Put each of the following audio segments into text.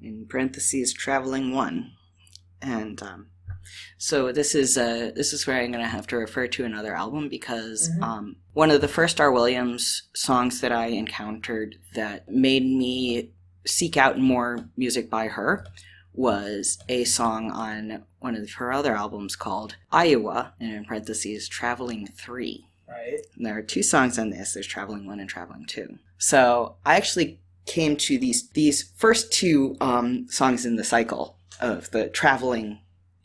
in parentheses, traveling one. And so this is where I'm going to have to refer to another album because one of the first R. Williams songs that I encountered that made me seek out more music by her was a song on one of her other albums called Iowa, and in parentheses, Traveling 3. Right. And there are 2 songs on this. There's Traveling 1 and Traveling 2. So I actually came to these first 2 songs in the cycle of the Traveling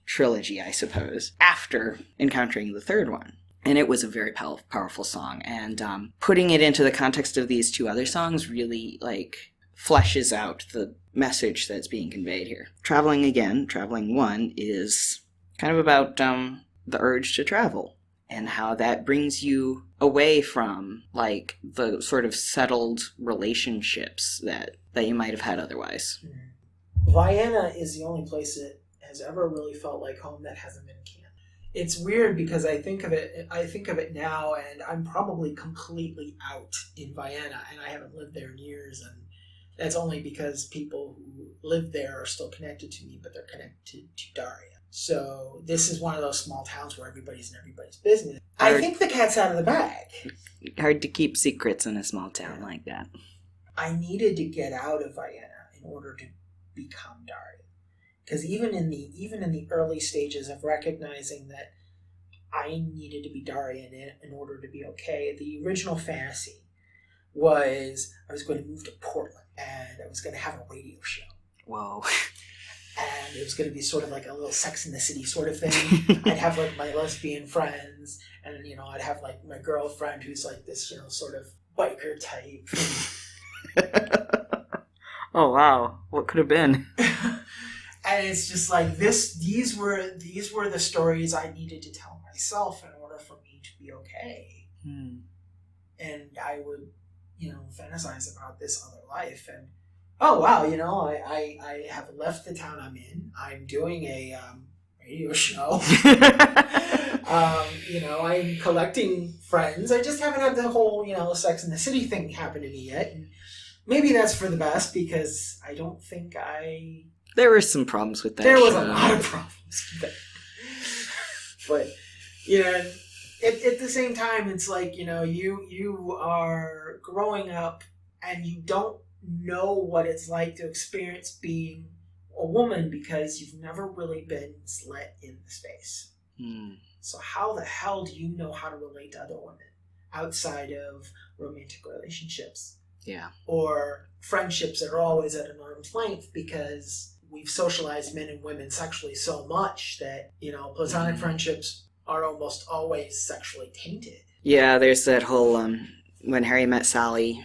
trilogy, I suppose, after encountering the third one. And it was a very powerful song. And putting it into the context of these 2 other songs really, fleshes out the message that's being conveyed here. Traveling 1 is kind of about the urge to travel and how that brings you away from, the sort of settled relationships that you might have had otherwise. Vienna is the only place that has ever really felt like home that hasn't been canned. It's weird because I think of it now, and I'm probably completely out in Vienna, and I haven't lived there in years, and that's only because people who live there are still connected to me, but they're connected to Daria. So this is one of those small towns where everybody's in everybody's business. I think the cat's out of the bag. Hard to keep secrets in a small town like that. I needed to get out of Vienna in order to become Daria. Because even in the early stages of recognizing that I needed to be Daria in order to be okay, the original fantasy was I was going to move to Portland and I was going to have a radio show. Whoa. And it was going to be sort of like a little Sex in the City sort of thing. I'd have my lesbian friends, and I'd have my girlfriend who's this sort of biker type. Oh wow, what could have been? And it's just these were the stories I needed to tell myself in order for me to be okay. And I would fantasize about this other life, and oh wow, I have left the town I'm in. I'm doing a radio show. I'm collecting friends. I just haven't had the whole Sex in the City thing happen to me yet, and maybe that's for the best because I don't think there were some problems with that. There was a lot of problems with that. But at the same time, it's you are growing up and you don't know what it's like to experience being a woman because you've never really been let in the space. So how the hell do you know how to relate to other women outside of romantic relationships? Yeah. Or friendships that are always at an arm's length because we've socialized men and women sexually so much that, platonic friendships are almost always sexually tainted. Yeah, there's that whole when Harry met Sally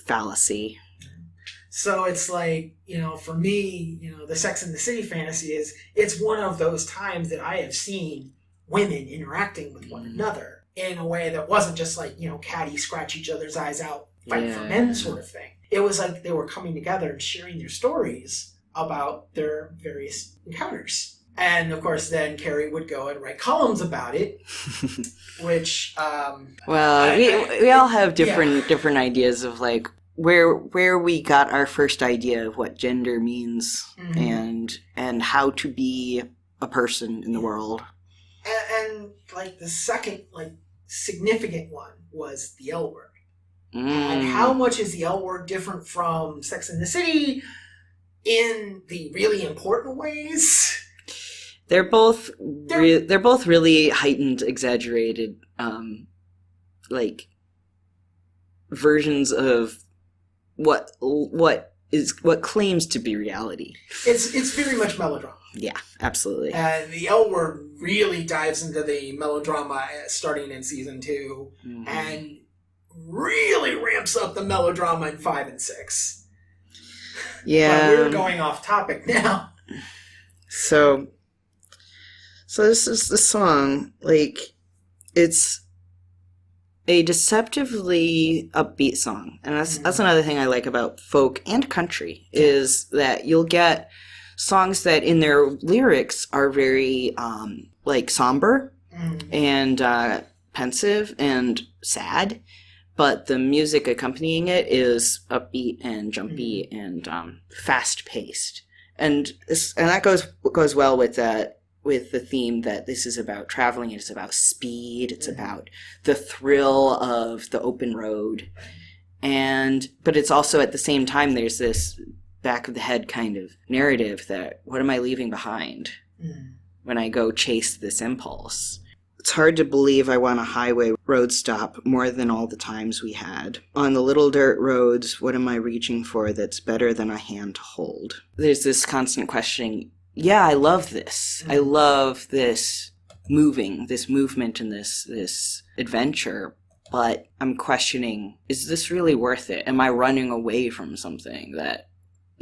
fallacy. So it's for me, the Sex and the City fantasy it's one of those times that I have seen women interacting with one another in a way that wasn't just catty, scratch each other's eyes out, fight for men sort of thing. It was like they were coming together and sharing their stories about their various encounters. And, of course, then Carrie would go and write columns about it, which... we all have different ideas of, where we got our first idea of what gender means and how to be a person in the world. And the second, significant one was the L word. And how much is the L word different from Sex and the City in the really important ways? They're both really heightened, exaggerated, versions of what claims to be reality. It's very much melodrama. Yeah, absolutely. And the L word really dives into the melodrama starting in season 2, and really ramps up the melodrama in 5 and 6. Yeah, but we're going off topic now. So this is the song. It's a deceptively upbeat song, and that's another thing I like about folk and country is that you'll get songs that in their lyrics are very somber and pensive and sad, but the music accompanying it is upbeat and jumpy and fast-paced. And that goes well with that, with the theme that this is about traveling. It's about speed. It's about the thrill of the open road. But it's also at the same time, there's this back of the head kind of narrative that what am I leaving behind when I go chase this impulse? It's hard to believe I want a highway road stop more than all the times we had. On the little dirt roads, what am I reaching for that's better than a hand to hold? There's this constant questioning. Yeah, I love this. I love this movement and this adventure, but I'm questioning, is this really worth it? Am I running away from something that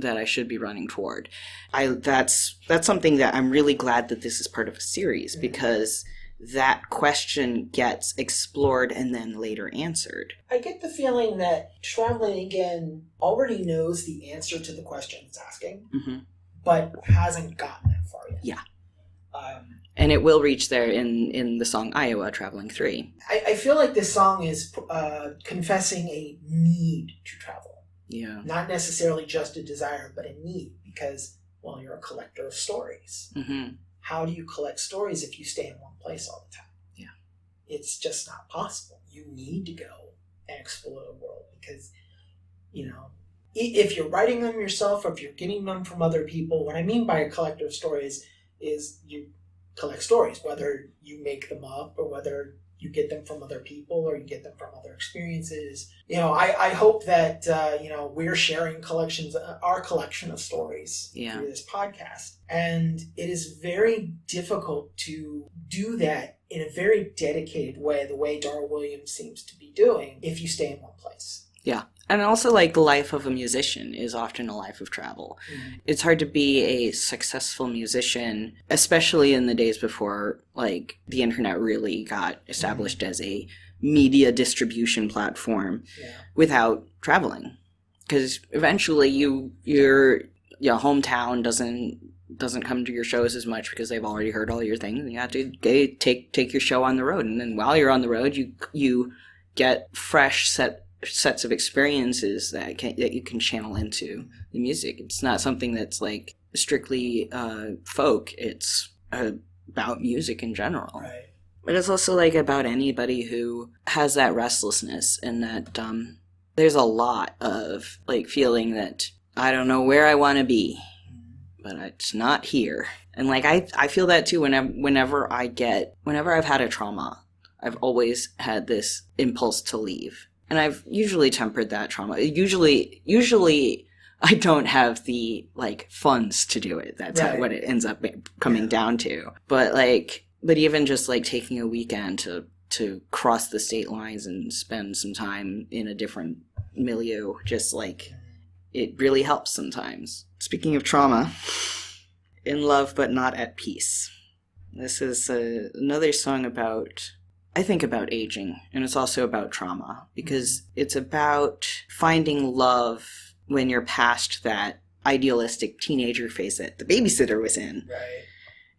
I should be running toward? That's something that I'm really glad that this is part of a series, because that question gets explored and then later answered. I get the feeling that Traveling Again already knows the answer to the question it's asking, but hasn't gotten that far yet. Yeah. And it will reach there in the song Iowa, Traveling 3. I feel like this song is confessing a need to travel. Yeah. Not necessarily just a desire, but a need, because, well, you're a collector of stories. How do you collect stories if you stay in one place all the time? Yeah. It's just not possible. You need to go and explore the world, because, if you're writing them yourself or if you're getting them from other people, what I mean by a collector of stories is you collect stories, whether you make them up or whether you get them from other people or you get them from other experiences. I hope that, we're sharing our collection of stories through this podcast. And it is very difficult to do that in a very dedicated way, the way Dar Williams seems to be doing, if you stay in one place. Yeah. And also, like, the life of a musician is often a life of travel. It's hard to be a successful musician, especially in the days before, like, the internet really got established as a media distribution platform without traveling. Because eventually your hometown doesn't come to your shows as much because they've already heard all your things. And you have to take your show on the road. And then while you're on the road, you get fresh sets of experiences that you can channel into the music. It's not something that's like strictly folk. It's about music in general. Right. But it's also like about anybody who has that restlessness and that there's a lot of like feeling that I don't know where I want to be, but it's not here. And like I feel that too whenever I've had a trauma, I've always had this impulse to leave. And I've usually tempered that trauma. Usually I don't have the like funds to do it. That's what it ends up coming down to. But even just like taking a weekend to cross the state lines and spend some time in a different milieu, just like it really helps sometimes. Speaking of trauma, In Love But Not at Peace. This is another song about aging, and it's also about trauma, because it's about finding love when you're past that idealistic teenager phase that the babysitter was in. Right.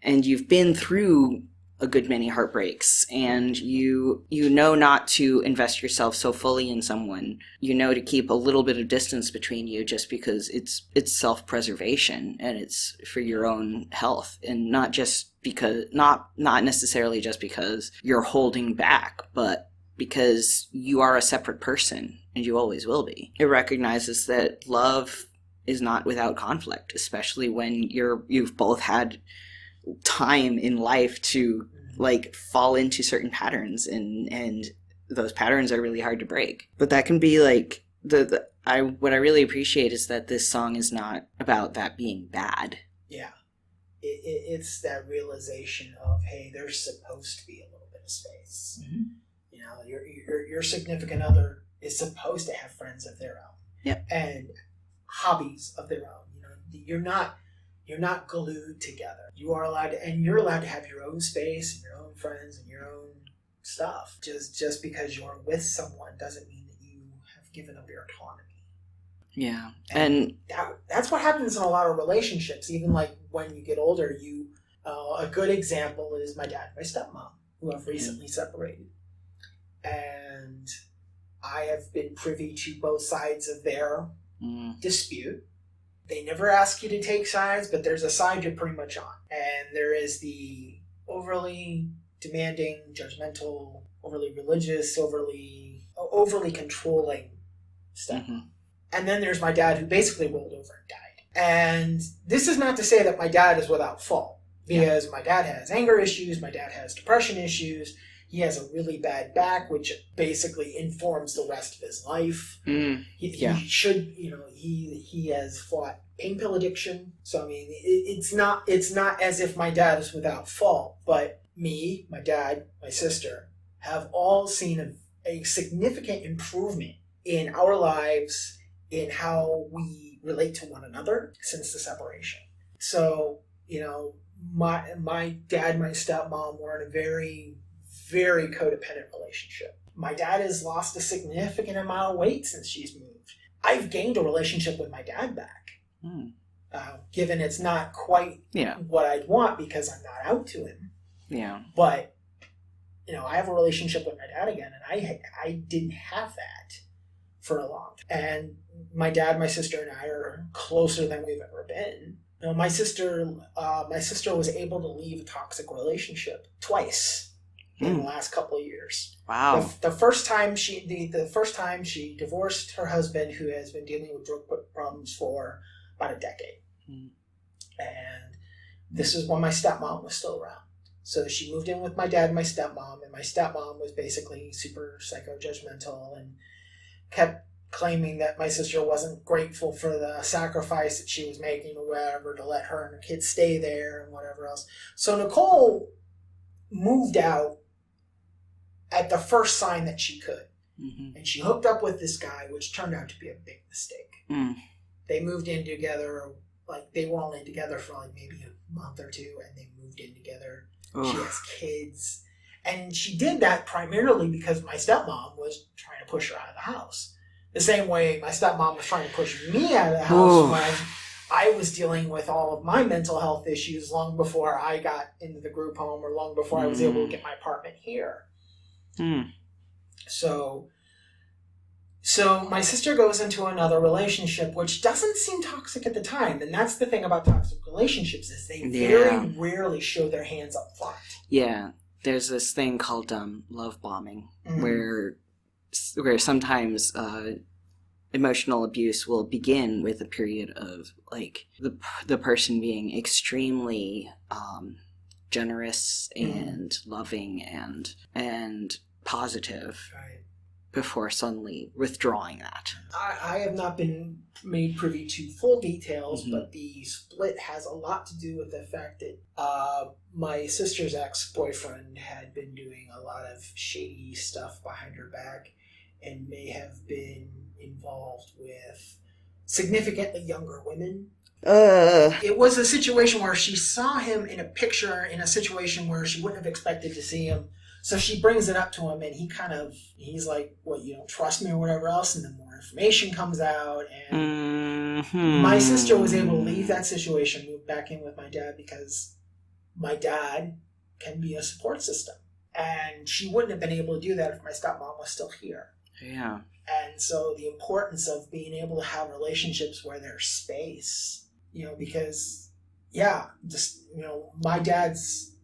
And you've been through a good many heartbreaks, and you know not to invest yourself so fully in someone. You know to keep a little bit of distance between you just because it's self-preservation and it's for your own health, and not necessarily just because you're holding back, but because you are a separate person and you always will be. It recognizes that love is not without conflict, especially when you've both had time in life to like fall into certain patterns, and those patterns are really hard to break. But that can be like what I really appreciate is that this song is not about that being bad. Yeah. It's that realization of, hey, there's supposed to be a little bit of space. Your significant other is supposed to have friends of their own, and hobbies of their own. You're not glued together. You are allowed to, and you're allowed to have your own space and your own friends and your own stuff. Just because you're with someone doesn't mean that you have given up your autonomy. Yeah. And that's what happens in a lot of relationships. Even like when you get older, a good example is my dad and my stepmom, who have recently separated. And I have been privy to both sides of their dispute. They never ask you to take sides, but there's a side you're pretty much on. And there is the overly demanding, judgmental, overly religious, overly controlling stuff. Mm-hmm. And then there's my dad, who basically rolled over and died. And this is not to say that my dad is without fault, because my dad has anger issues, my dad has depression issues, he has a really bad back, which basically informs the rest of his life. He should, he has fought pain pill addiction. So, I mean, it's not as if my dad is without fault, but me, my dad, my sister have all seen a significant improvement in our lives, in how we relate to one another since the separation. So, my dad, my stepmom were in a very, very codependent relationship. My dad has lost a significant amount of weight since she's moved. I've gained a relationship with my dad back. Given it's not quite what I'd want because I'm not out to him. Yeah. But, I have a relationship with my dad again, and I didn't have that for a long time. And my dad, my sister, and I are closer than we've ever been. My sister was able to leave a toxic relationship twice in the last couple of years. Wow. The first time she divorced her husband, who has been dealing with drug problems for about a decade. And this is when my stepmom was still around. So she moved in with my dad and my stepmom, and my stepmom was basically super psycho-judgmental and kept claiming that my sister wasn't grateful for the sacrifice that she was making or whatever to let her and her kids stay there and whatever else. So Nicole moved out at the first sign that she could. Mm-hmm. And she hooked up with this guy, which turned out to be a big mistake. They moved in together, they were only together for maybe a month or two, and they moved in together. She has kids. And she did that primarily because my stepmom was trying to push her out of the house. The same way my stepmom was trying to push me out of the house when I was dealing with all of my mental health issues long before I got into the group home, or long before I was able to get my apartment here. So my sister goes into another relationship, which doesn't seem toxic at the time. And that's the thing about toxic relationships, is they very rarely show their hands up front. Yeah. There's this thing called love bombing, where sometimes emotional abuse will begin with a period of the person being extremely generous and loving and positive, before suddenly withdrawing that. I have not been made privy to full details, but the split has a lot to do with the fact that my sister's ex-boyfriend had been doing a lot of shady stuff behind her back, and may have been involved with significantly younger women. It was a situation where she saw him in a picture in a situation where she wouldn't have expected to see him. So she brings it up to him, and he's like, "What, you don't trust me," or whatever else, and then more information comes out, and my sister was able to leave that situation, move back in with my dad, because my dad can be a support system. And she wouldn't have been able to do that if my stepmom was still here. Yeah. And so the importance of being able to have relationships where there's space, because, my dad's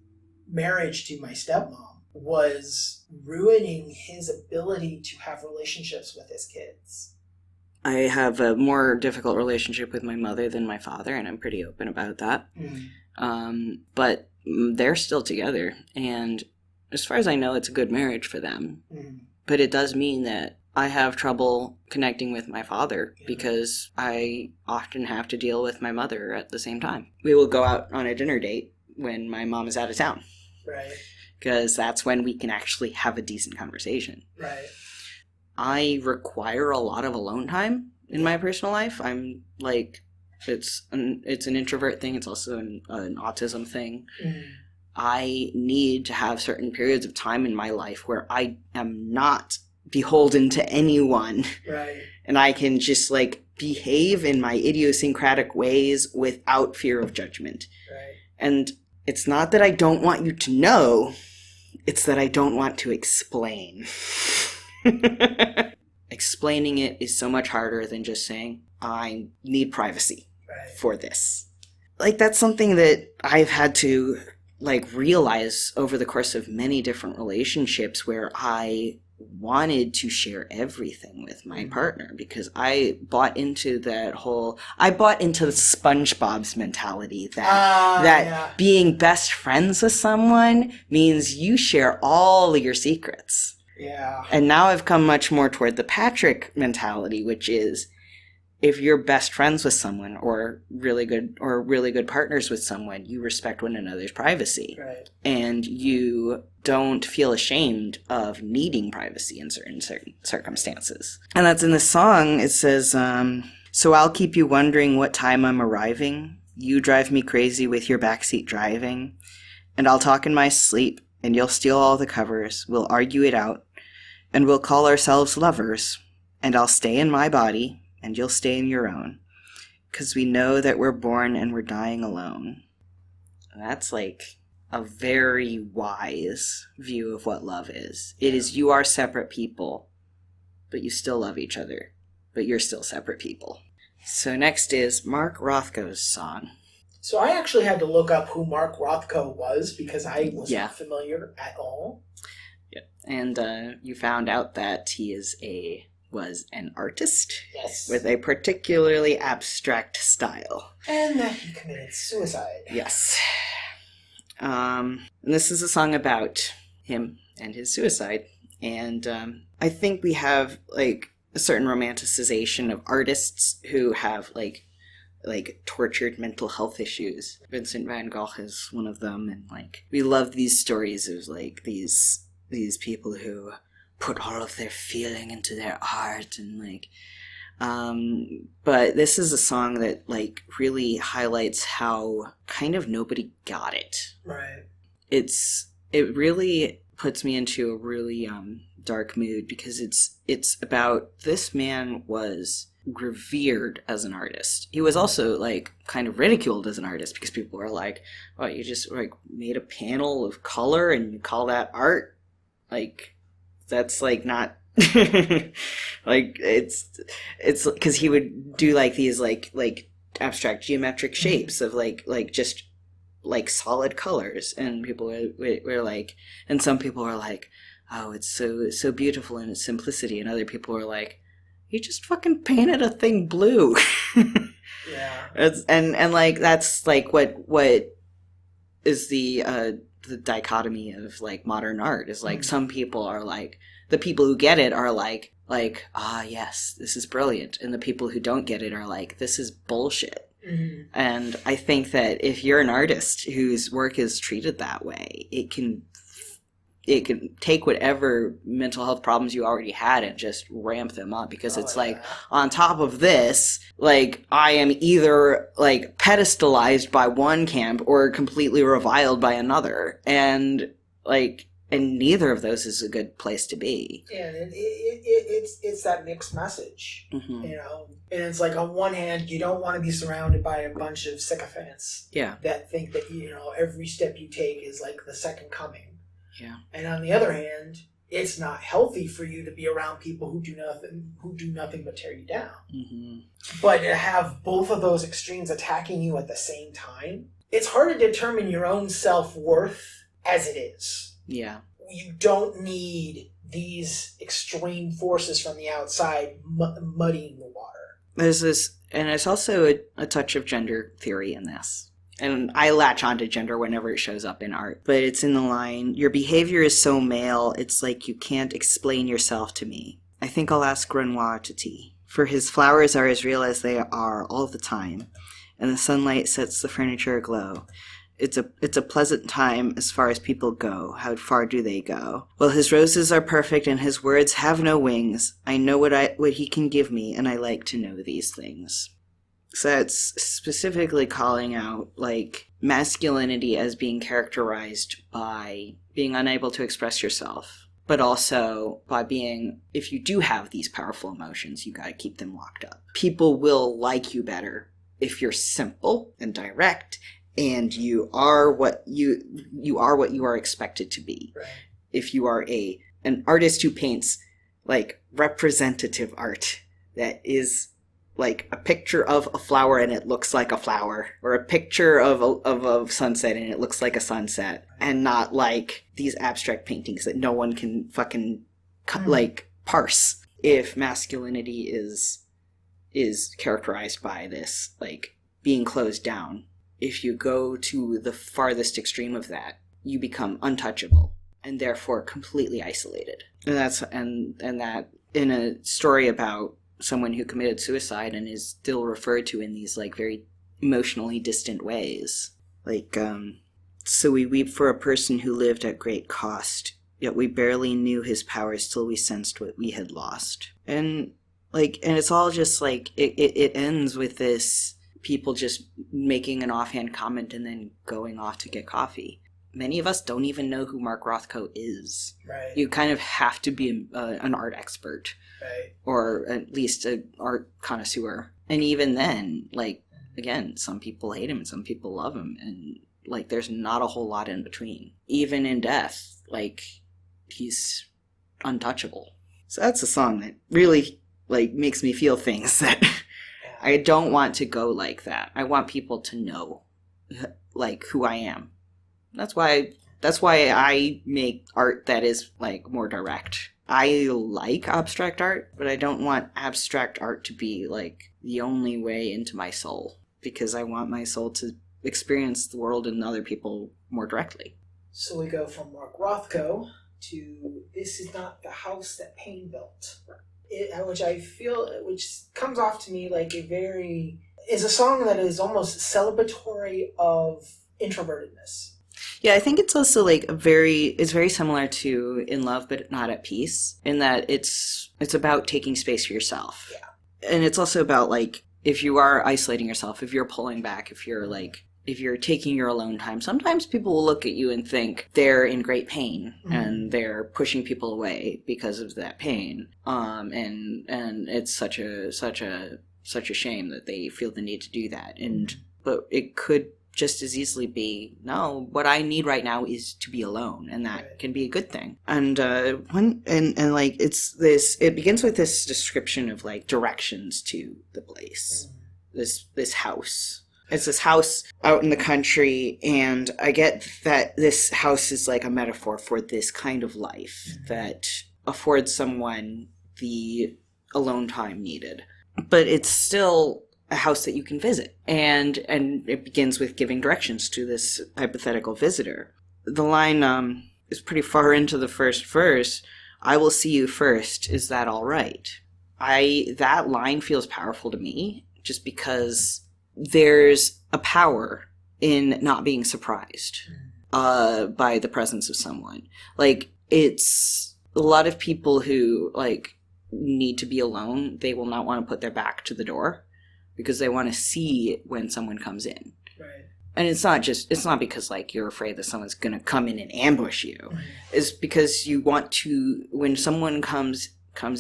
marriage to my stepmom was ruining his ability to have relationships with his kids. I have a more difficult relationship with my mother than my father, and I'm pretty open about that. But they're still together, and as far as I know, it's a good marriage for them. But it does mean that I have trouble connecting with my father because I often have to deal with my mother at the same time. We will go out on a dinner date when my mom is out of town. Right. Because that's when we can actually have a decent conversation. Right. I require a lot of alone time in my personal life. I'm it's an introvert thing. It's also an autism thing. I need to have certain periods of time in my life where I am not beholden to anyone. Right. And I can just behave in my idiosyncratic ways without fear of judgment. Right. And it's not that I don't want you to know, it's that I don't want to explain. explaining it is so much harder than just saying, I need privacy for this. Like, that's something that I've had to, like, realize over the course of many different relationships where I wanted to share everything with my partner, because I bought into the SpongeBob's mentality that being best friends with someone means you share all your secrets. Yeah. And now I've come much more toward the Patrick mentality, which is, if you're best friends with someone or really good partners with someone, you respect one another's privacy. Right. And you don't feel ashamed of needing privacy in certain circumstances. And that's in the song. It says, so I'll keep you wondering what time I'm arriving. You drive me crazy with your backseat driving. And I'll talk in my sleep, and you'll steal all the covers. We'll argue it out, and we'll call ourselves lovers. And I'll stay in my body, and you'll stay in your own, 'cause we know that we're born and we're dying alone. And that's like a very wise view of what love is. It is, you are separate people, but you still love each other, but you're still separate people. So next is Mark Rothko's song. So I actually had to look up who Mark Rothko was, because I was not familiar at all. Yeah. And you found out that he was an artist, yes, with a particularly abstract style. And that he committed suicide. Yes. And this is a song about him and his suicide. And I think we have, like, a certain romanticization of artists who have, like tortured mental health issues. Vincent van Gogh is one of them. And, like, we love these stories of, like, these people who put all of their feeling into their art, and, like, but this is a song that, like, really highlights how kind of nobody got it. Right. It really puts me into a really dark mood, because it's about, this man was revered as an artist. He was also, like, kind of ridiculed as an artist, because people were like, oh, you just, like, made a panel of color and you call that art? Like, that's, like, not like, it's because he would do, like, these like abstract geometric shapes of like just like solid colors, and people were like, and some people were like, oh, it's so beautiful in its simplicity, and other people were like, you just fucking painted a thing blue. Yeah. And like, that's like what is the dichotomy of, like, modern art is, like, some people are like, the people who get it are like, ah, yes, this is brilliant. And the people who don't get it are like, this is bullshit. Mm-hmm. And I think that if you're an artist whose work is treated that way, it can take whatever mental health problems you already had and just ramp them up, because like, on top of this, like, I am either, like, pedestalized by one camp or completely reviled by another, and, like, and neither of those is a good place to be. Yeah, and it's that mixed message, mm-hmm. you know. And it's like, on one hand, you don't want to be surrounded by a bunch of sycophants, that think that, you know, every step you take is like the second coming. Yeah. And on the other hand, it's not healthy for you to be around people who do nothing but tear you down. Mm-hmm. But to have both of those extremes attacking you at the same time, it's hard to determine your own self-worth as it is. Yeah. You don't need these extreme forces from the outside muddying the water. There's this, and there's also a touch of gender theory in this. And I latch onto gender whenever it shows up in art. But it's in the line, your behavior is so male, it's like you can't explain yourself to me. I think I'll ask Renoir to tea. For his flowers are as real as they are all the time. And the sunlight sets the furniture aglow. It's a pleasant time as far as people go. How far do they go? Well, his roses are perfect and his words have no wings. I know what he can give me, and I like to know these things. So that's specifically calling out, like, masculinity as being characterized by being unable to express yourself, but also by being, if you do have these powerful emotions, you gotta keep them locked up. People will like you better if you're simple and direct, and you are what you are expected to be. Right. If you are an artist who paints, like representative art that is like a picture of a flower and it looks like a flower, or a picture of a sunset and it looks like a sunset, and not like these abstract paintings that no one can fucking like parse. If masculinity is characterized by this like being closed down, if you go to the farthest extreme of that, you become untouchable and therefore completely isolated. And that's and that in a story about someone who committed suicide and is still referred to in these like very emotionally distant ways. Like, so we weep for a person who lived at great cost, yet we barely knew his powers till we sensed what we had lost. And like, and it's all just like, it ends with this people just making an offhand comment and then going off to get coffee. Many of us don't even know who Mark Rothko is. Right. You kind of have to be an art expert. Right. Or at least an art connoisseur. And even then, like, again, some people hate him and some people love him. And, like, there's not a whole lot in between. Even in death, like, he's untouchable. So that's a song that really, like, makes me feel things that I don't want to go like that. I want people to know, like, who I am. That's why I make art that is, like, more direct. I like abstract art, but I don't want abstract art to be, like, the only way into my soul. Because I want my soul to experience the world and other people more directly. So we go from Mark Rothko to This Is Not the House That Pain Built. Which comes off to me like is a song that is almost celebratory of introvertedness. Yeah, I think it's also like it's very similar to In Love But Not at Peace, in that it's about taking space for yourself. Yeah. And it's also about like, if you are isolating yourself, if you're pulling back, if you're taking your alone time, sometimes people will look at you and think they're in great pain and they're pushing people away because of that pain. And it's such a shame that they feel the need to do that. But it could just as easily be, no, what I need right now is to be alone, and that can be a good thing. And like it begins with this description of like directions to the place, this house. It's this house out in the country, and I get that this house is like a metaphor for this kind of life that affords someone the alone time needed. But it's still a house that you can visit. And it begins with giving directions to this hypothetical visitor. The line is pretty far into the first verse. I will see you first. Is that all right? That line feels powerful to me just because there's a power in not being surprised by the presence of someone. Like, it's a lot of people who like need to be alone. They will not want to put their back to the door because they want to see when someone comes in. Right. And it's not because like you're afraid that someone's going to come in and ambush you. Mm-hmm. It's because you want to, when someone comes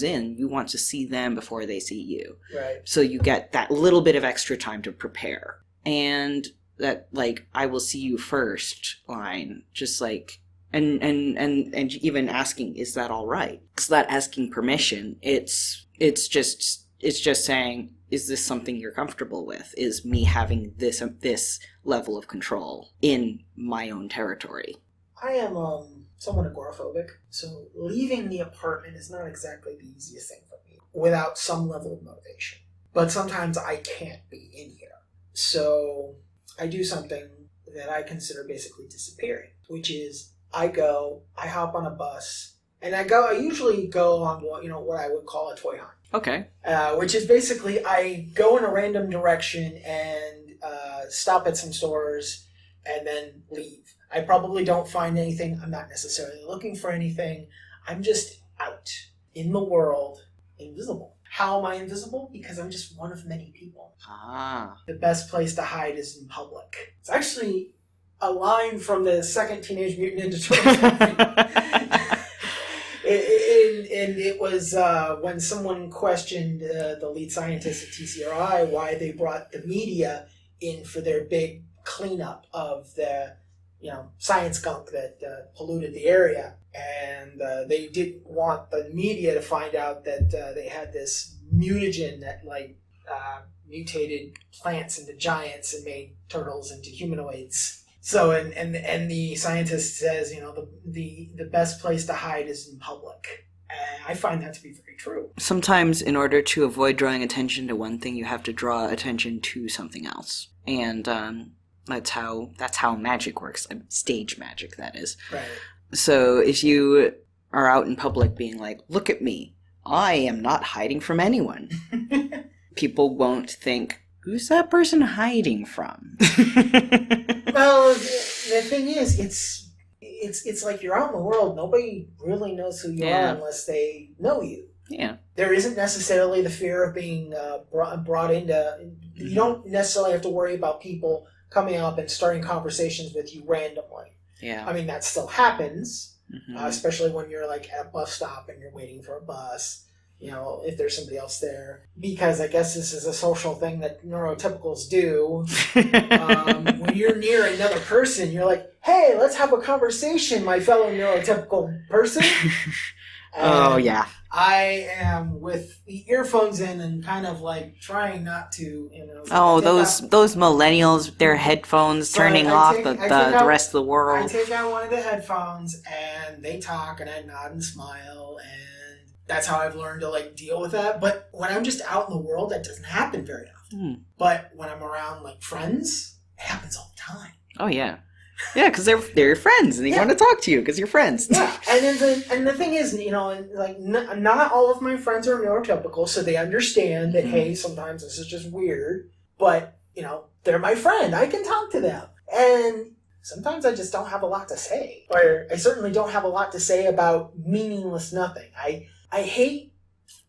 in, you want to see them before they see you. Right. So you get that little bit of extra time to prepare. And that like, I will see you first line, just like, and even asking, is that all right? It's not asking permission. It's just saying, is this something you're comfortable with? Is me having this level of control in my own territory? I am somewhat agoraphobic, so leaving the apartment is not exactly the easiest thing for me without some level of motivation. But sometimes I can't be in here. So I do something that I consider basically disappearing, which is I hop on a bus, and I usually go on what I would call a toy hunt. Okay. Which is basically I go in a random direction and stop at some stores and then leave. I probably don't find anything. I'm not necessarily looking for anything. I'm just out in the world, invisible. How am I invisible? Because I'm just one of many people. Ah. The best place to hide is in public. It's actually a line from the second Teenage Mutant Ninja Turtles movie. And it was when someone questioned the lead scientist at TCRI why they brought the media in for their big cleanup of the science gunk that polluted the area. And they didn't want the media to find out that they had this mutagen that mutated plants into giants and made turtles into humanoids. So and the scientist says, the best place to hide is in public. And I find that to be very true. Sometimes in order to avoid drawing attention to one thing, you have to draw attention to something else. And that's how magic works. Stage magic, that is. Right. So if you are out in public being like, look at me, I am not hiding from anyone. People won't think, who's that person hiding from? Well, the thing is, it's like you're out in the world. Nobody really knows who you are unless they know you. Yeah. There isn't necessarily the fear of being brought into... You don't necessarily have to worry about people coming up and starting conversations with you randomly. Yeah. I mean, that still happens, especially when you're like at a bus stop and you're waiting for a bus. If there's somebody else there. Because I guess this is a social thing that neurotypicals do. When you're near another person, you're like, hey, let's have a conversation, my fellow neurotypical person. Oh, yeah. I am with the earphones in and kind of like trying not to, those millennials, their headphones turning off the rest of the world. I take out one of the headphones and they talk and I nod and smile, and that's how I've learned to like deal with that. But when I'm just out in the world, that doesn't happen very often. But when I'm around like friends, it happens all the time. Oh yeah. Yeah, because they're your friends and they want to talk to you because you're friends. Yeah, and the thing is, not all of my friends are neurotypical, so they understand that, hey, sometimes this is just weird, but, they're my friend. I can talk to them. And sometimes I just don't have a lot to say. Or I certainly don't have a lot to say about meaningless nothing. I hate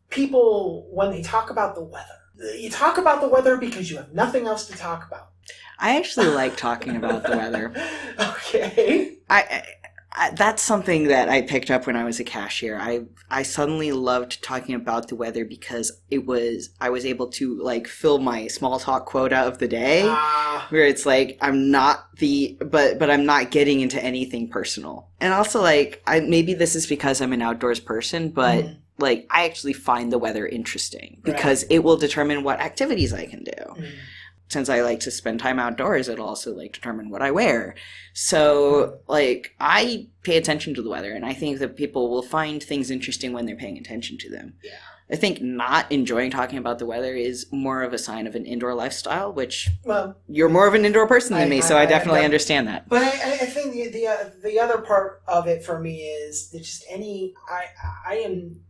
people when they talk about the weather. You talk about the weather because you have nothing else to talk about. I actually like talking about the weather. Okay. I that's something that I picked up when I was a cashier. I suddenly loved talking about the weather because I was able to like fill my small talk quota of the day, where it's like I'm not but I'm not getting into anything personal. And also like maybe this is because I'm an outdoors person, but like I actually find the weather interesting because it will determine what activities I can do. Since I like to spend time outdoors, it'll also like determine what I wear. So like I pay attention to the weather, and I think that people will find things interesting when they're paying attention to them. Yeah. I think not enjoying talking about the weather is more of a sign of an indoor lifestyle, which you're more of an indoor person than me, so I definitely understand that. But I think the other part of it for me is that just I am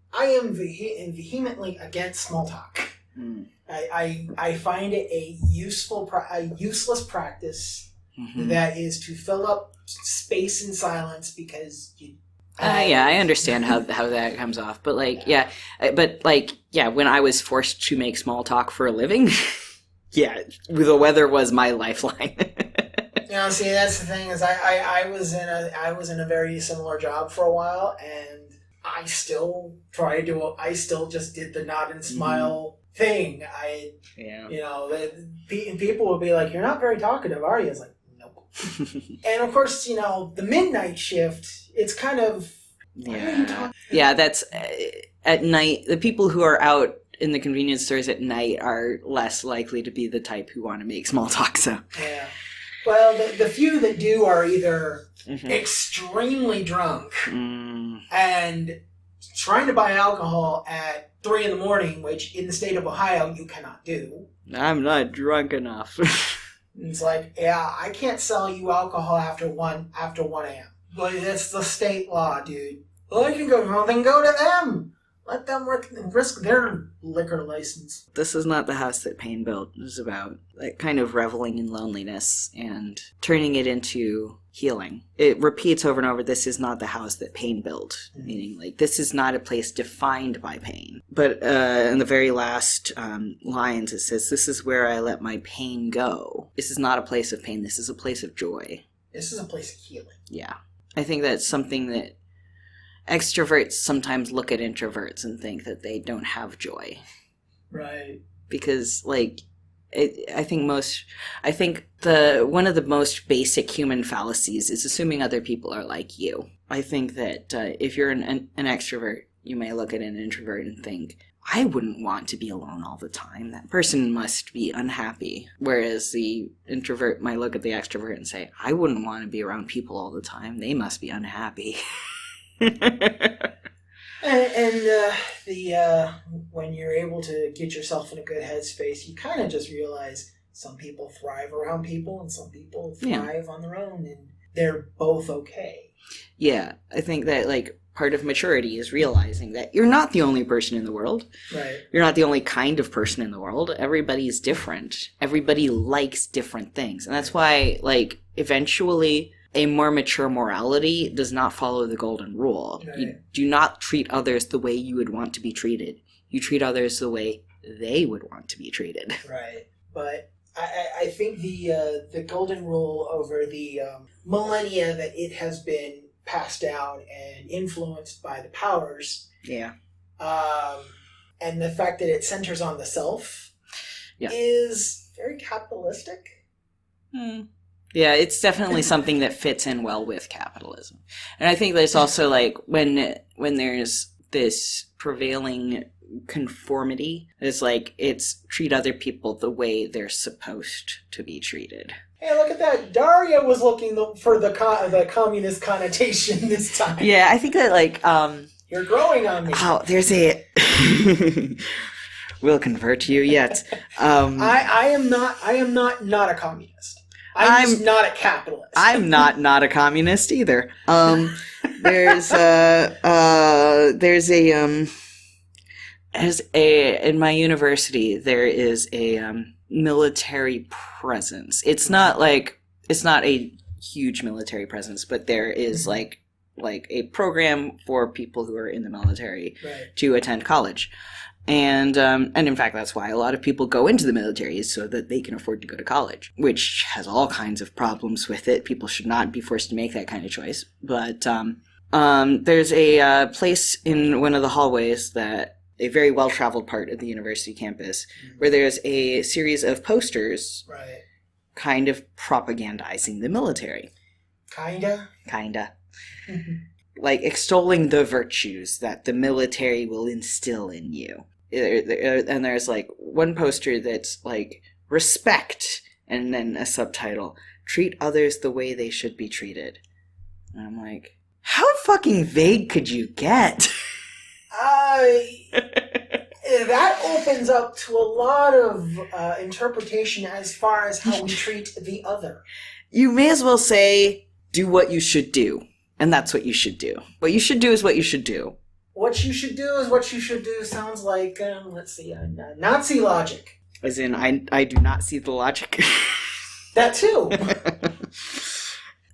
vehemently against small talk. I find it a useless practice that is to fill up space in silence because you. I understand how that comes off, but when I was forced to make small talk for a living, the weather was my lifeline. See, that's the thing is I was in a very similar job for a while, and I still just did the nod and smile thing. People would be like, "You're not very talkative, are you?" It's like, nope. And of course, the midnight shift. It's kind of that's at night. The people who are out in the convenience stores at night are less likely to be the type who want to make small talk. So well, the few that do are either extremely drunk and trying to buy alcohol at 3 a.m, which in the state of Ohio you cannot do. I'm not drunk enough. It's like, I can't sell you alcohol after 1 a.m. But it's the state law, dude. Well, I can go, well, then go to them. Let them risk their liquor license. This is not the house that Paine built. It was about like kind of reveling in loneliness and turning it into healing. It repeats over and over, this is not the house that Paine built. Meaning like this is not a place defined by pain. But in the very last lines it says, this is where I let my pain go. This is not a place of pain. This is a place of joy. This is a place of healing. Yeah. I think that's something that extroverts sometimes look at introverts and think that they don't have joy. Right. Because, like, I think one of the most basic human fallacies is assuming other people are like you. I think that if you're an extrovert, you may look at an introvert and think, I wouldn't want to be alone all the time. That person must be unhappy. Whereas the introvert might look at the extrovert and say, I wouldn't want to be around people all the time. They must be unhappy. When you're able to get yourself in a good headspace, you kind of just realize some people thrive around people and some people thrive on their own, and they're both okay. Yeah, I think that, like, part of maturity is realizing that you're not the only person in the world. Right. You're not the only kind of person in the world. Everybody's different. Everybody likes different things. And that's why, like, eventually a more mature morality does not follow the golden rule. Right. You do not treat others the way you would want to be treated. You treat others the way they would want to be treated. Right. But I think the golden rule over the millennia that it has been passed down and influenced by the powers. Yeah. And the fact that it centers on the self is very capitalistic. Yeah, it's definitely something that fits in well with capitalism. And I think there's also, like, when there's this prevailing conformity, it's like, it's treat other people the way they're supposed to be treated. Hey, look at that. Daria was looking for the communist connotation this time. Yeah, I think that, like... You're growing on me. Oh, there's a... We'll convert you yet. I am not a communist. I'm just not a capitalist. I'm not a communist either. There's in my university there is a military presence. It's not a huge military presence, but there is like a program for people who are in the military to attend college. And in fact, that's why a lot of people go into the military, is so that they can afford to go to college, which has all kinds of problems with it. People should not be forced to make that kind of choice. But there's a place in one of the hallways, that a very well-traveled part of the university campus, where there's a series of posters kind of propagandizing the military. Kinda. Like extolling the virtues that the military will instill in you. And there's like one poster that's like, respect, and then a subtitle, treat others the way they should be treated. And I'm like, how fucking vague could you get? That opens up to a lot of interpretation as far as how we treat the other. You may as well say, do what you should do. And that's what you should do. What you should do is what you should do. What you should do is what you should do sounds like, Nazi logic. As in, I do not see the logic. That too.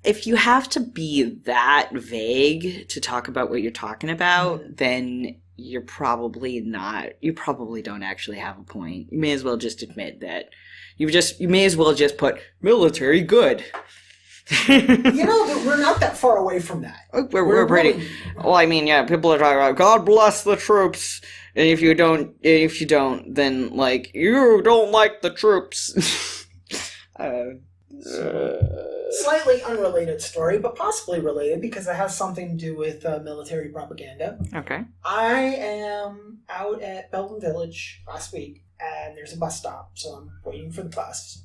If you have to be that vague to talk about what you're talking about, then you probably don't actually have a point. You may as well just admit that you may as well just put military good. We're not that far away from that. We're pretty. Well, I mean, yeah, people are talking about God bless the troops, and if you don't, then like you don't like the troops. Slightly unrelated story, but possibly related because it has something to do with military propaganda. Okay. I am out at Belden Village last week, and there's a bus stop, so I'm waiting for the bus,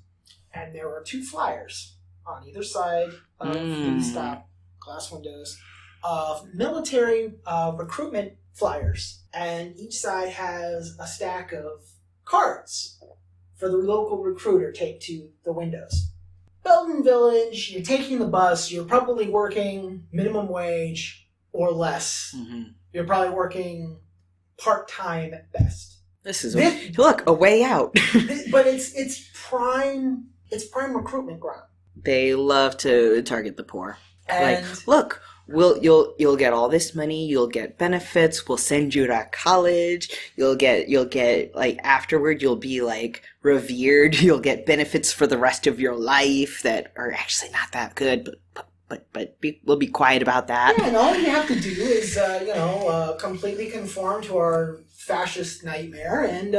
and there were 2 flyers on either side of the stop, glass windows, of military recruitment flyers. And each side has a stack of cards for the local recruiter take to the windows. Belden Village, you're taking the bus, you're probably working minimum wage or less. You're probably working part-time at best. This is a way out. But it's prime recruitment ground. They love to target the poor. And like, look, you'll get all this money, you'll get benefits, we'll send you to college, you'll get like afterward you'll be like revered, you'll get benefits for the rest of your life that are actually not that good, but we'll be quiet about that. Yeah, and all you have to do is completely conform to our fascist nightmare and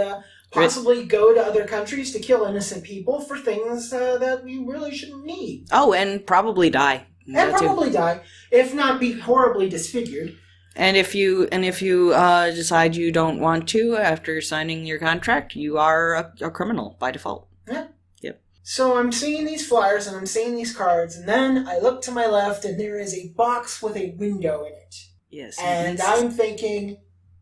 possibly go to other countries to kill innocent people for things that we really shouldn't need. Oh, and probably die. And probably die, if not be horribly disfigured. And if you decide you don't want to after signing your contract, you are a criminal by default. Yeah. Yep. So I'm seeing these flyers and I'm seeing these cards, and then I look to my left and there is a box with a window in it. Yes. And I'm thinking,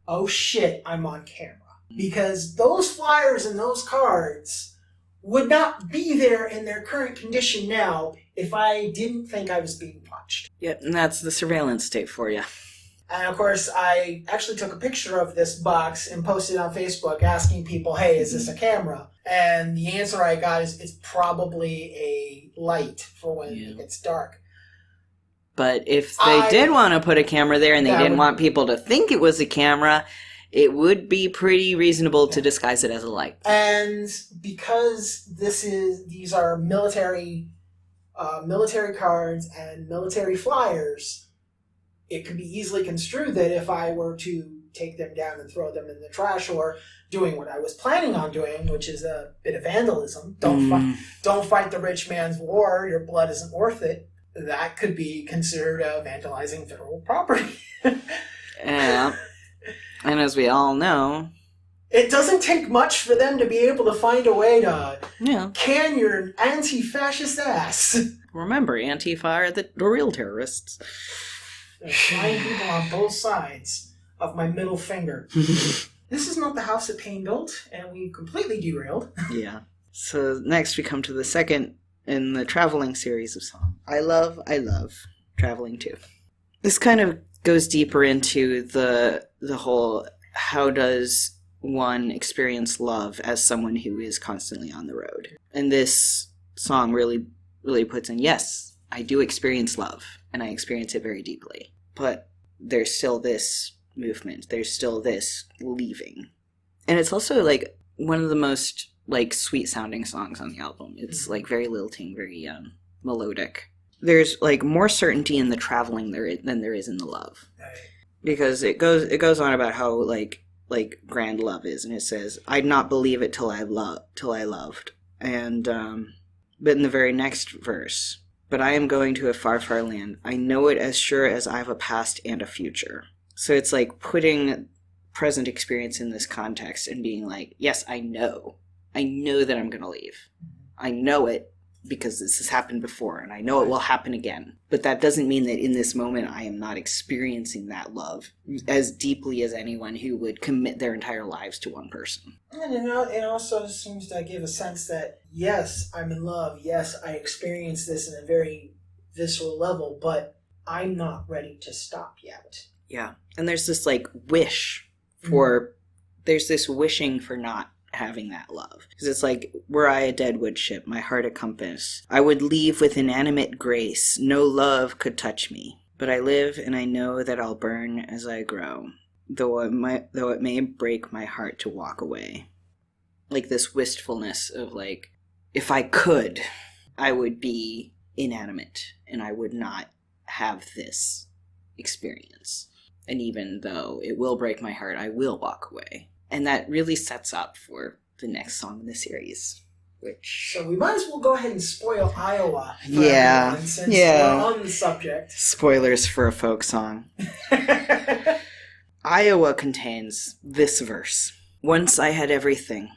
oh shit, I'm on camera. Because those flyers and those cards would not be there in their current condition now if I didn't think I was being watched. Yep, and that's the surveillance state for you. And of course, I actually took a picture of this box and posted it on Facebook asking people, hey, is this a camera? And the answer I got is it's probably a light for when it gets dark. But if they did want to put a camera there and they didn't want people to think it was a camera, it would be pretty reasonable to disguise it as a light. And because these are military cards and military flyers, it could be easily construed that if I were to take them down and throw them in the trash, or doing what I was planning on doing, which is a bit of vandalism, don't fight the rich man's war, your blood isn't worth it, that could be considered vandalizing federal property. Yeah. And as we all know, it doesn't take much for them to be able to find a way to can your anti-fascist ass. Remember, Antifa are the real terrorists. There's flying people on both sides of my middle finger. This is not the house that Payne built, and we completely derailed. Yeah. So next we come to the second in the traveling series of songs. I love Traveling Too. This kind of goes deeper into the whole, how does one experience love as someone who is constantly on the road? And this song really puts in, yes, I do experience love, and I experience it very deeply. But there's still this movement. There's still this leaving. And it's also, like, one of the most, like, sweet-sounding songs on the album. It's, like, very lilting, very melodic. There's, like, more certainty in the traveling than there is in the love. Because it goes on about how, like grand love is, and it says, I'd not believe it till I loved. And, but in the very next verse, but I am going to a far, far land. I know it as sure as I have a past and a future. So it's like putting present experience in this context and being like, yes, I know that I'm going to leave. I know it because this has happened before, and I know it will happen again. But that doesn't mean that in this moment I am not experiencing that love as deeply as anyone who would commit their entire lives to one person. And it also seems to give a sense that, yes, I'm in love. Yes, I experience this in a very visceral level, but I'm not ready to stop yet. Yeah. And there's this, like, wish for... There's this wishing for not having that love. Because it's like, were I a deadwood ship, my heart a compass, I would leave with inanimate grace, no love could touch me. But I live and I know that I'll burn as I grow, though it may break my heart to walk away. Like this wistfulness of, like, if I could, I would be inanimate and I would not have this experience. And even though it will break my heart, I will walk away. And that really sets up for the next song in the series. So we might as well go ahead and spoil Iowa for everyone, since we're on the subject. Spoilers for a folk song. Iowa contains this verse. Once I had everything.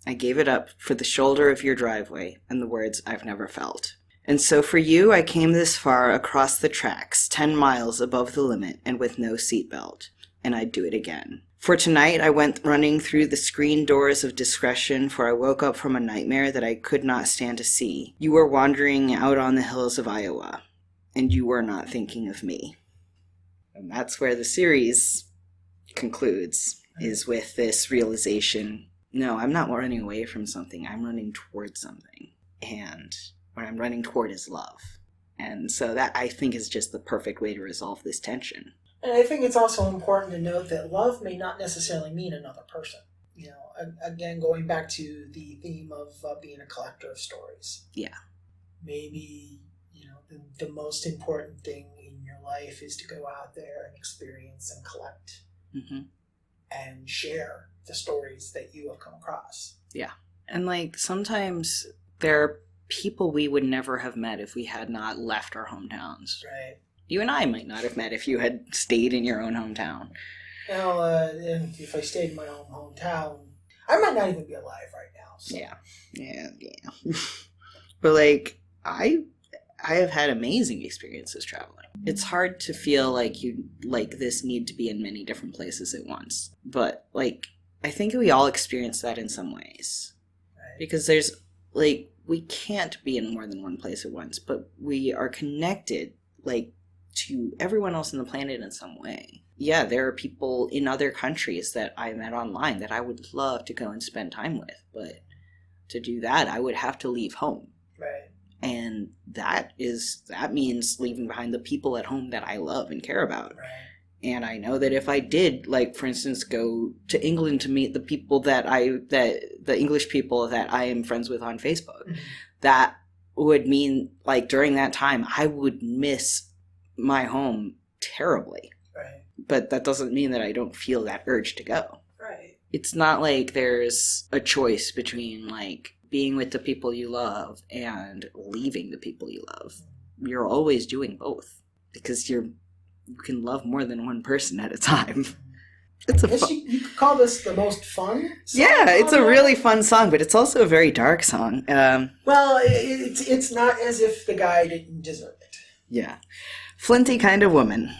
I gave it up for the shoulder of your driveway and the words I've never felt. And so for you, I came this far across the tracks, 10 miles above the limit and with no seatbelt. And I'd do it again. For tonight, I went running through the screen doors of discretion, for I woke up from a nightmare that I could not stand to see. You were wandering out on the hills of Iowa, and you were not thinking of me. And that's where the series concludes, is with this realization, no, I'm not running away from something, I'm running towards something. And what I'm running toward is love. And so that, I think, is just the perfect way to resolve this tension. And I think it's also important to note that love may not necessarily mean another person. You know, again, going back to the theme of being a collector of stories. Yeah. Maybe, you know, the most important thing in your life is to go out there and experience and collect and share the stories that you have come across. Yeah. And, like, sometimes there are people we would never have met if we had not left our hometowns. Right. You and I might not have met if you had stayed in your own hometown. Now, and if I stayed in my own hometown, I might not even be alive right now. So. Yeah. But like, I have had amazing experiences traveling. It's hard to feel like you like this need to be in many different places at once. But like, I think we all experience that in some ways. Right. Because there's like, we can't be in more than one place at once, but we are connected like to everyone else on the planet in some way. Yeah, there are people in other countries that I met online that I would love to go and spend time with, but to do that, I would have to leave home. Right. And that means leaving behind the people at home that I love and care about. Right. And I know that if I did, like, for instance, go to England to meet the people the English people that I am friends with on Facebook, that would mean, like, during that time, I would miss my home terribly. Right. But that doesn't mean that I don't feel that urge to go. Right. It's not like there's a choice between, like, being with the people you love and leaving the people you love. You're always doing both because you can love more than one person at a time. It's you could call this the most fun song? Yeah, it's a really fun song, but it's also a very dark song. Well, it's not as if the guy didn't deserve it. Yeah. Flinty Kind of Woman.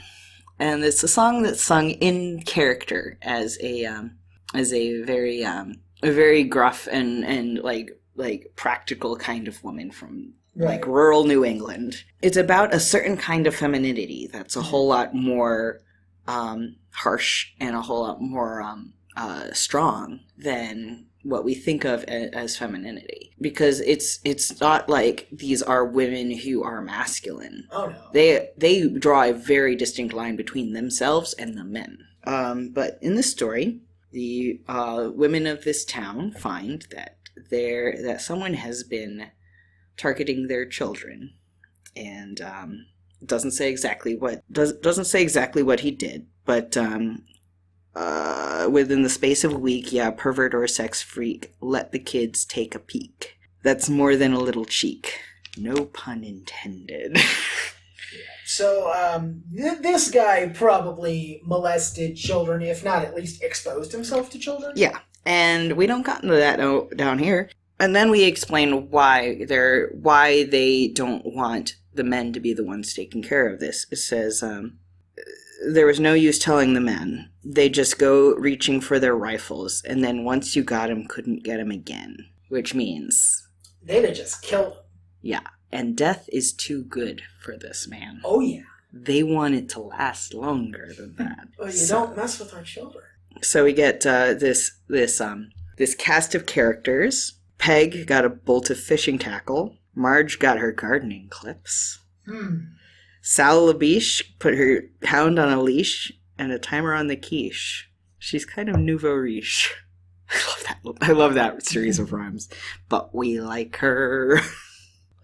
And it's a song that's sung in character as a very gruff and like practical kind of woman from like rural New England. It's about a certain kind of femininity that's a whole lot more harsh and a whole lot more strong than what we think of as femininity, because it's not like these are women who are masculine. Oh no. They draw a very distinct line between themselves and the men. But in this story, the women of this town find that someone has been targeting their children, and doesn't say exactly what he did, but within the space of a week, pervert or sex freak let the kids take a peek. That's more than a little cheek. No pun intended. So, this guy probably molested children, if not at least exposed himself to children? Yeah, and we don't got into that down here. And then we explain why they don't want the men to be the ones taking care of this. It says, there was no use telling the men. They just go reaching for their rifles, and then once you got him, couldn't get him again. Which means they'd have just killed him. Yeah, and death is too good for this man. Oh, yeah. They want it to last longer than that. Well, don't mess with our children. So we get this cast of characters. Peg got a bolt of fishing tackle. Marge got her gardening clips. Sal LaBiche put her hound on a leash and a timer on the quiche. She's kind of nouveau riche. I love that series of rhymes. But we like her.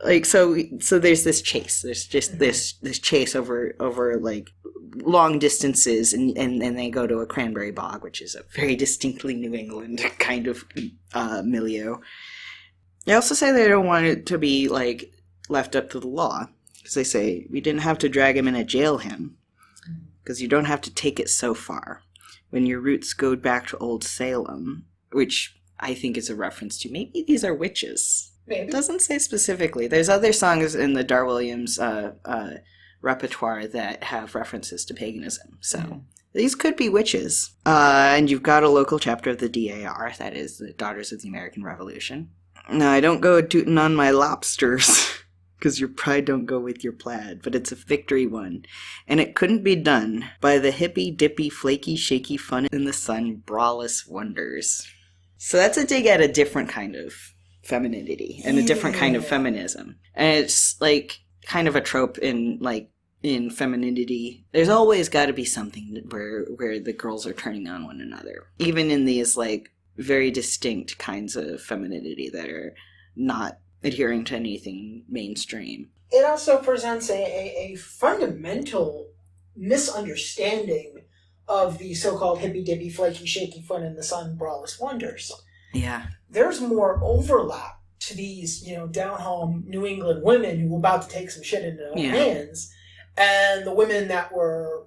Like, so there's this chase. There's just this chase over like long distances, and they go to a cranberry bog, which is a very distinctly New England kind of milieu. They also say they don't want it to be like left up to the law, because they say we didn't have to drag him in and jail him, because you don't have to take it so far. When your roots go back to old Salem, which I think is a reference to maybe these are witches. Maybe. It doesn't say specifically. There's other songs in the Dar Williams repertoire that have references to paganism. So these could be witches. And you've got a local chapter of the DAR, that is the Daughters of the American Revolution. No, I don't go tooting on my lobsters, because your pride don't go with your plaid, but it's a victory one. And it couldn't be done by the hippy, dippy, flaky, shaky fun in the sun, braless wonders. So that's a dig at a different kind of femininity and a different kind of feminism. And it's like kind of a trope in femininity. There's always got to be something where the girls are turning on one another, even in these like very distinct kinds of femininity that are not adhering to anything mainstream. It also presents a fundamental misunderstanding of the so-called hippy-dippy, flaky, shaky fun in the sun, braless wonders. Yeah. There's more overlap to these, down home New England women who were about to take some shit into their own hands, and the women that were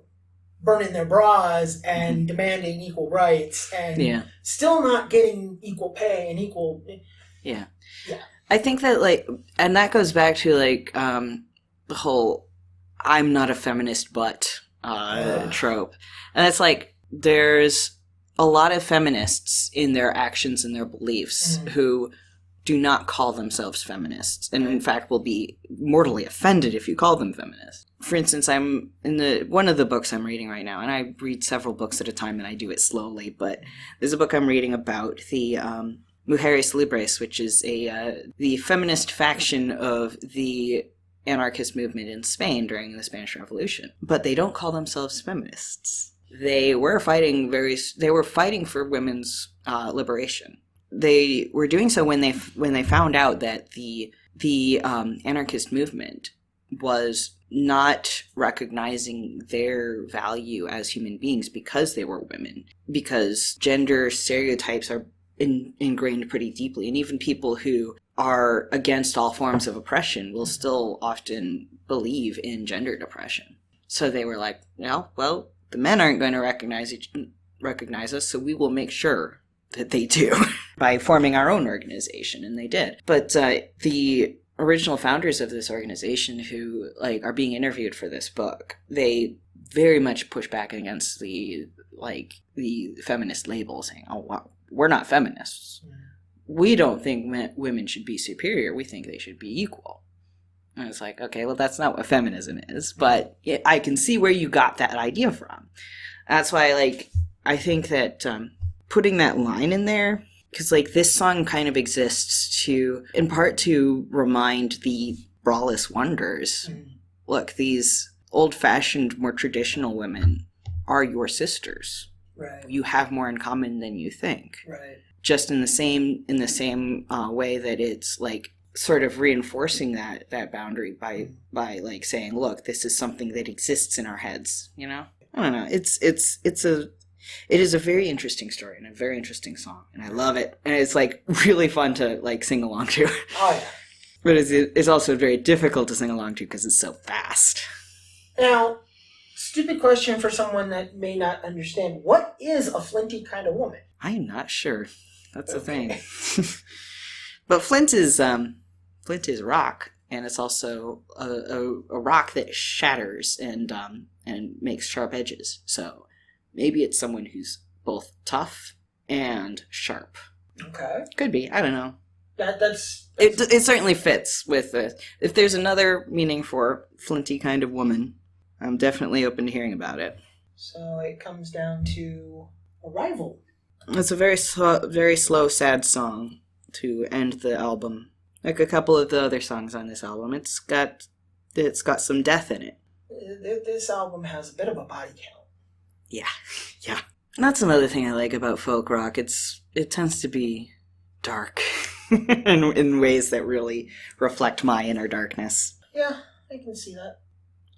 burning their bras and demanding equal rights and still not getting equal pay and equal. Yeah. I think that and that goes back to the whole "I'm not a feminist but" trope, and it's there's a lot of feminists in their actions and their beliefs who do not call themselves feminists, and in fact will be mortally offended if you call them feminists. For instance, I'm in one of the books I'm reading right now, and I read several books at a time, and I do it slowly, but there's a book I'm reading about the Mujeres Libres, which is the feminist faction of the anarchist movement in Spain during the Spanish Revolution. But they don't call themselves feminists. They were fighting for women's liberation. They were doing so when they found out that the anarchist movement was not recognizing their value as human beings because they were women, because gender stereotypes are ingrained pretty deeply, and even people who are against all forms of oppression will still often believe in gendered oppression. So they were like, well, the men aren't going to recognize us, so we will make sure that they do by forming our own organization, and they did. But the original founders of this organization who are being interviewed for this book, they very much push back against the feminist label, saying, "Oh, wow, we're not feminists. We don't think women should be superior. We think they should be equal." And it's okay, well, that's not what feminism is, but I can see where you got that idea from. That's why, I think that putting that line in there, because this song kind of exists in part to remind the braless wonders, look, these old-fashioned, more traditional women are your sisters. Right. You have more in common than you think. Right. Just in the same way that it's sort of reinforcing that boundary by saying, look, this is something that exists in our heads. I don't know. It is a very interesting story and a very interesting song, and I love it. And it's really fun to sing along to. Oh yeah. But it's also very difficult to sing along to because it's so fast. Now, stupid question for someone that may not understand. What is a flinty kind of woman? I'm not sure. That's the thing. But flint is rock, and it's also a rock that shatters and makes sharp edges. So maybe it's someone who's both tough and sharp. Okay. Could be. I don't know. That's It certainly fits with if there's another meaning for flinty kind of woman, I'm definitely open to hearing about it. So it comes down to Arrival. It's a very slow, sad song to end the album. Like a couple of the other songs on this album, it's got some death in it. This album has a bit of a body count. Yeah. And that's another thing I like about folk rock. It tends to be dark in ways that really reflect my inner darkness. Yeah, I can see that.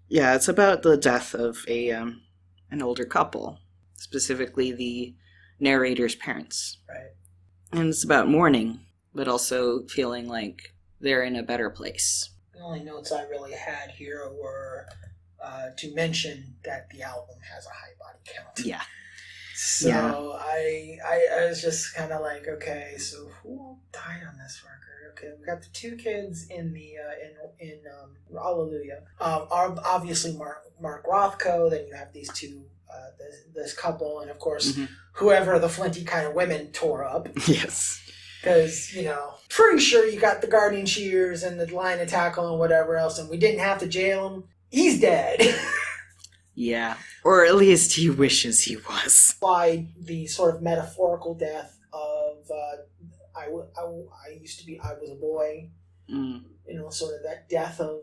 Yeah, it's about the death of an older couple, specifically the narrator's parents. Right. And it's about mourning, but also feeling like they're in a better place. The only notes I really had here were to mention that the album has a high body count. Yeah. So Yeah. I was just kind of like, okay, so who died on this record? Okay, we got the two kids in the in Hallelujah. Obviously Mark Rothko. Then you have these two, this couple, and of course whoever the flinty kind of women tore up. Yes. Because, pretty sure you got the Guardian Shears and the line of tackle and whatever else, and we didn't have to jail him. He's dead. Yeah. Or at least he wishes he was. By the sort of metaphorical death of, I was a boy. Sort of that death of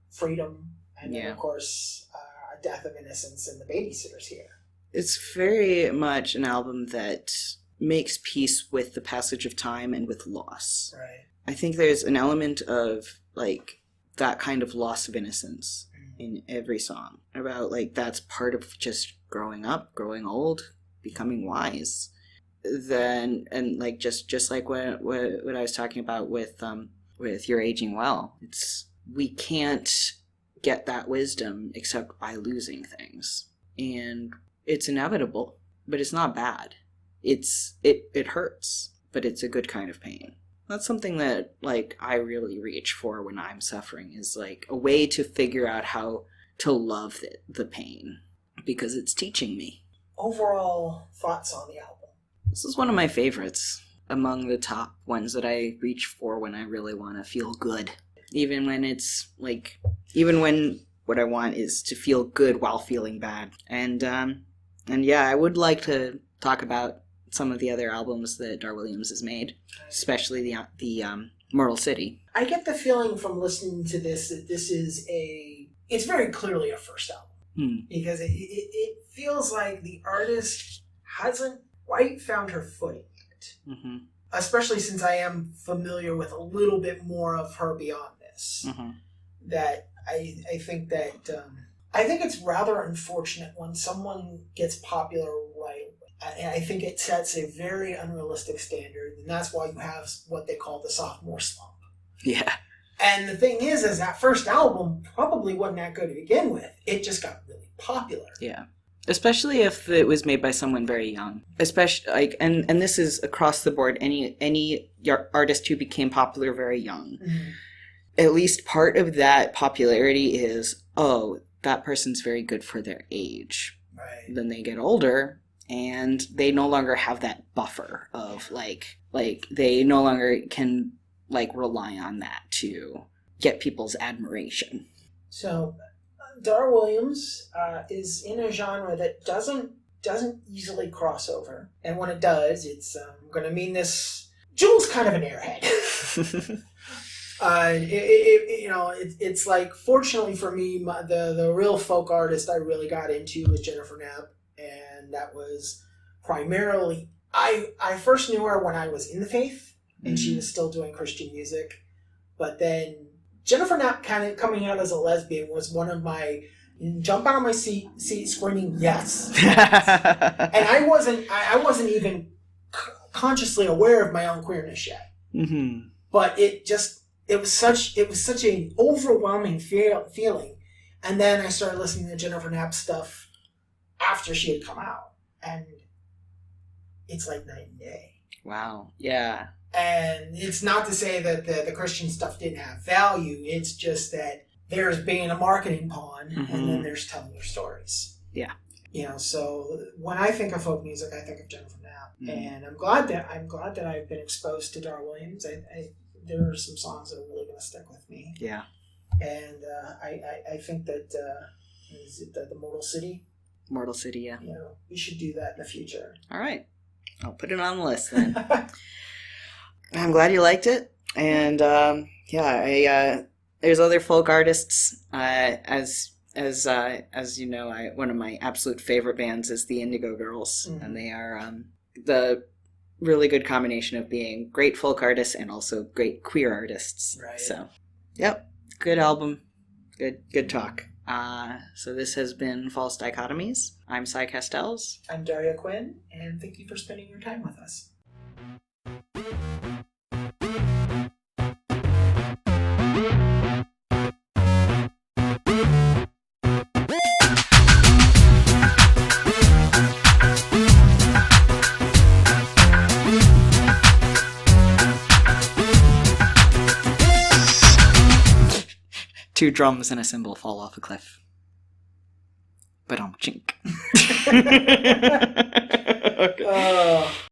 freedom. And then, of course, a death of innocence in the babysitters here. It's very much an album that makes peace with the passage of time and with loss. Right. I think there's an element of that kind of loss of innocence in every song, about that's part of just growing up, growing old, becoming wise. then and like just like what I was talking about with You're Aging Well, it's we can't get that wisdom except by losing things, and it's inevitable, but it's not bad. It hurts, but it's a good kind of pain. That's something that like I really reach for when I'm suffering, is like a way to figure out how to love the pain, because it's teaching me. Overall thoughts on the album? This is one of my favorites, among the top ones that I reach for when I really want to feel good. Even when what I want is to feel good while feeling bad. And yeah, I would like to talk about some of the other albums that Dar Williams has made, especially the Mortal City. I get the feeling from listening to this that this is it's very clearly a first album. Because it feels like the artist hasn't quite found her footing yet. Mm-hmm. Especially since I am familiar with a little bit more of her beyond this. Mm-hmm. That I think that I think it's rather unfortunate when someone gets popular right away. I think it sets a very unrealistic standard, and that's why you have what they call the sophomore slump. Yeah. And the thing is that first album probably wasn't that good to begin with. It just got really popular. Yeah. Especially if it was made by someone very young. Especially like, and this is across the board. Any artist who became popular very young, mm-hmm. at least part of that popularity is, oh, that person's very good for their age. Right. Then they get older, and they no longer have that buffer of like they no longer can like rely on that to get people's admiration. So Dar Williams is in a genre that doesn't easily cross over, and when it does, it's I'm going to mean this. Jewel's kind of an airhead. It's like, fortunately for me, the real folk artist I really got into was Jennifer Knapp, and that was primarily I first knew her when I was in the faith, and she was still doing Christian music, but then Jennifer Knapp kind of coming out as a lesbian was one of my jump out of my seat screaming yes. And I wasn't even consciously aware of my own queerness yet. Mm-hmm. But it was such an overwhelming feeling. And then I started listening to Jennifer Knapp stuff after she had come out, and it's like night and day. Wow. Yeah. And it's not to say that the Christian stuff didn't have value. It's just that there's being a marketing pawn, mm-hmm. and then there's telling your stories. Yeah. So when I think of folk music, I think of Jennifer Knapp, mm-hmm. and I'm glad that I've been exposed to Dar Williams. There are some songs that are really going to stick with me. Yeah. And I think that is it the Mortal City? Mortal City, yeah. We should do that in the future. All right, I'll put it on the list then. I'm glad you liked it, and there's other folk artists. As you know, one of my absolute favorite bands is the Indigo Girls, mm-hmm. and they are the really good combination of being great folk artists and also great queer artists. Right. So, yep, good album, good talk. So this has been False Dichotomies. I'm Cy Castells. I'm Daria Quinn, and thank you for spending your time with us. Two drums and a cymbal fall off a cliff. But chink.